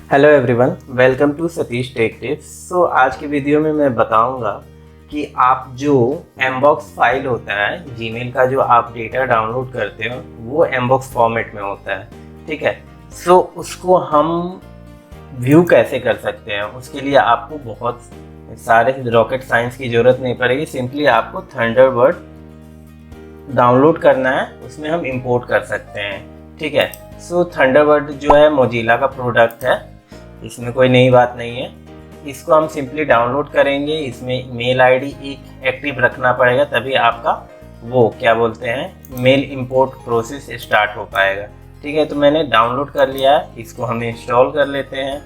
Hello everyone, welcome to Satish tech tips. So आज की video में मैं बताऊंगा कि आप जो एमबॉक्स फाइल होता है जीमेल का, जो आप डेटा डाउनलोड करते हो वो एमबॉक्स फॉर्मेट में होता है। ठीक है, सो उसको हम व्यू कैसे कर सकते हैं, उसके लिए आपको बहुत सारे रॉकेट साइंस की ज़रूरत नहीं पड़ेगी। सिंपली आपको थंडरबर्ड डाउनलोड करना है, उसमें हम इंपोर्ट कर सकते हैं। ठीक है, सो थंडरबर्ड जो है मोजिला का प्रोडक्ट है, इसमें कोई नई बात नहीं है। इसको हम सिंपली डाउनलोड करेंगे। इसमें मेल आईडी एक एक्टिव रखना पड़ेगा, तभी आपका वो क्या बोलते हैं मेल इंपोर्ट प्रोसेस स्टार्ट हो पाएगा। ठीक है, तो मैंने डाउनलोड कर लिया है, इसको हम इंस्टॉल कर लेते हैं।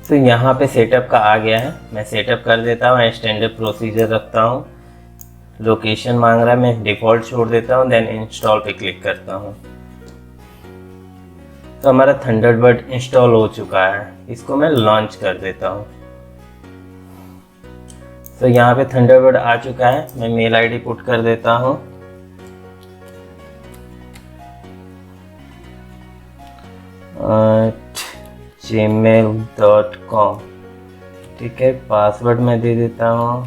तो यहाँ पे सेटअप का आ गया है, मैं सेटअप कर देता हूँ। स्टैंडर्ड प्रोसीजर रखता हूँ, लोकेशन मांग रहा है, मैं डिफ़ॉल्ट छोड़ देता हूँ, देन इंस्टॉल पे क्लिक करता हूँ। तो हमारा थंडरबर्ड इंस्टॉल हो चुका है, इसको मैं लॉन्च कर देता हूँ। तो यहाँ पे थंडरबर्ड आ चुका है, मैं मेल आईडी पुट कर देता हूँ। gmail.com। ठीक है, पासवर्ड मैं दे देता हूँ।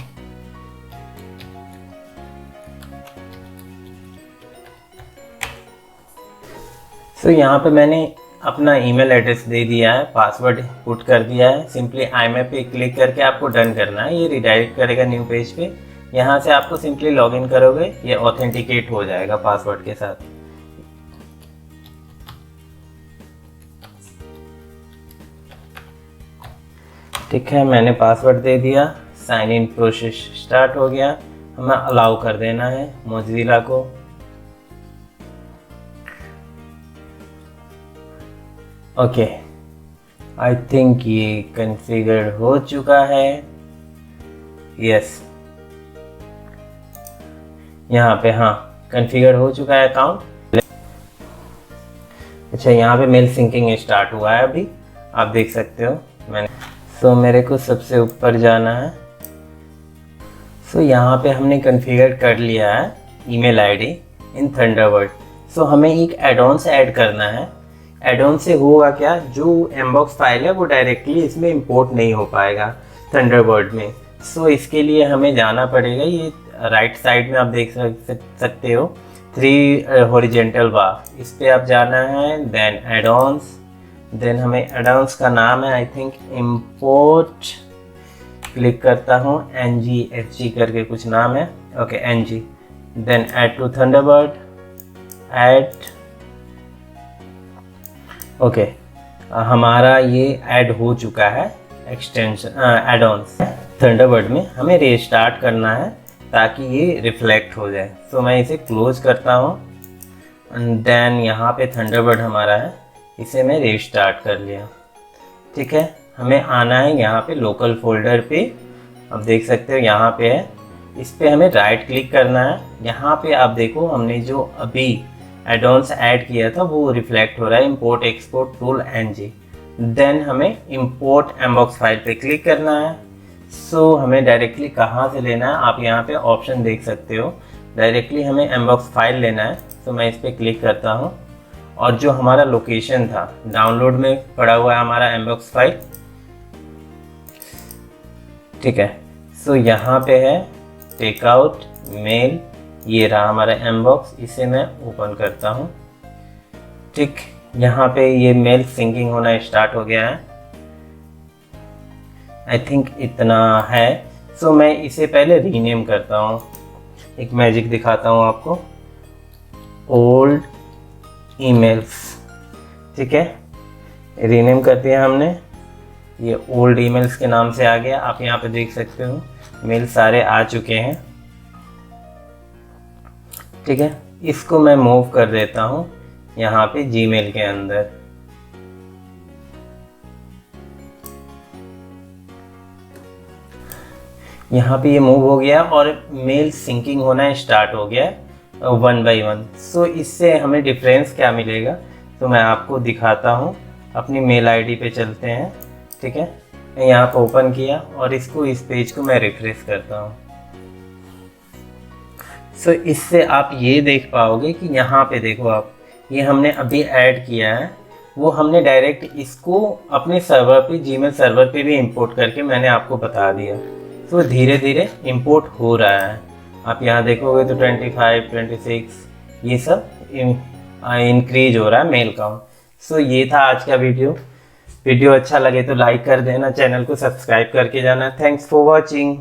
तो यहाँ पे मैंने अपना ईमेल एड्रेस दे दिया है, पासवर्ड पुट कर दिया है। सिंपली आई एम पे क्लिक करके आपको डन करना है, ये रिडायरेक्ट करेगा न्यू पेज पे। यहाँ से आपको सिंपली लॉगिन करोगे, ये ऑथेंटिकेट हो जाएगा पासवर्ड के साथ। ठीक है, मैंने पासवर्ड दे दिया, साइन इन प्रोसेस स्टार्ट हो गया। हमें अलाउ कर देना है मोजिला को। ओके, आई थिंक ये कॉन्फ़िगर हो चुका है। यस, यहाँ पे हाँ कॉन्फ़िगर हो चुका है अकाउंट। अच्छा, यहाँ पे मेल सिंकिंग स्टार्ट हुआ है अभी, आप देख सकते हो। मैंने मेरे को सबसे ऊपर जाना है। यहाँ पे हमने कॉन्फ़िगर कर लिया है ईमेल आईडी इन थंडरबर्ड। हमें एक एडॉन्स ऐड करना है। एडॉन से होगा क्या, जो एमबॉक्स फाइल है वो डायरेक्टली इसमें इंपोर्ट नहीं हो पाएगा थंडरबर्ड में। इसके लिए हमें जाना पड़ेगा, ये राइट साइड में आप देख सकते हो 3 हॉरिजेंटल बार, इस पे आप जाना है। देन एडॉन्स, देन हमें एडॉन्स का नाम है आई थिंक इंपोर्ट, क्लिक करता हूँ। NGFG करके कुछ नाम है, okay NG। Then add to Thunderbird, add. Okay, हमारा ये ऐड हो चुका है एक्सटेंशन एडॉन्स थंडरबर्ड में। हमें रीस्टार्ट करना है ताकि ये रिफ्लेक्ट हो जाए। मैं इसे क्लोज करता हूँ एंड देन यहाँ पे थंडरबर्ड हमारा है, इसे मैं रीस्टार्ट कर लिया। ठीक है, हमें आना है यहाँ पे लोकल फोल्डर पे, आप देख सकते हो यहाँ पे है। इस पे हमें राइट क्लिक करना है। यहाँ पे आप देखो हमने जो अभी एडॉन्स ऐड किया था वो रिफ्लेक्ट हो रहा है, import export tool NG। Then हमें इंपोर्ट एमबॉक्स फाइल पे क्लिक करना है। हमें डायरेक्टली कहाँ से लेना है, आप यहाँ पे ऑप्शन देख सकते हो। डायरेक्टली हमें एमबॉक्स फाइल लेना है, मैं इस पर क्लिक करता हूँ। और जो हमारा लोकेशन था डाउनलोड में पड़ा हुआ है हमारा एमबॉक्स फाइल। ठीक है, यहाँ पे है टेकआउट मेल, ये रहा हमारा एमबॉक्स, इसे मैं ओपन करता हूँ। ठीक, यहाँ पे ये मेल सिंकिंग होना स्टार्ट हो गया है, आई थिंक इतना है। मैं इसे पहले रीनेम करता हूँ, एक मैजिक दिखाता हूँ आपको, ओल्ड ईमेल्स। ठीक है, रीनेम कर दिया हमने, ये ओल्ड ईमेल्स के नाम से आ गया। आप यहाँ पे देख सकते हो मेल सारे आ चुके हैं। ठीक है, इसको मैं मूव कर देता हूँ यहाँ पे जीमेल के अंदर। यहाँ पे ये मूव हो गया और मेल सिंकिंग होना स्टार्ट हो गया 1 by 1। इससे हमें डिफरेंस क्या मिलेगा, मैं आपको दिखाता हूँ। अपनी मेल आईडी पे चलते हैं। ठीक है, मैं यहाँ पर ओपन किया और इस पेज को मैं रिफ्रेश करता हूँ। सो इससे आप ये देख पाओगे कि यहाँ पे देखो आप, ये हमने अभी ऐड किया है, वो हमने डायरेक्ट इसको अपने सर्वर पे, जीमेल सर्वर पे भी इंपोर्ट करके मैंने आपको बता दिया। तो धीरे धीरे इंपोर्ट हो रहा है। आप यहाँ देखोगे तो 25, 26 ये सब इंक्रीज हो रहा है मेल काउंट। सो ये था आज का वीडियो अच्छा लगे तो लाइक कर देना, चैनल को सब्सक्राइब करके जाना। Thanks for watching.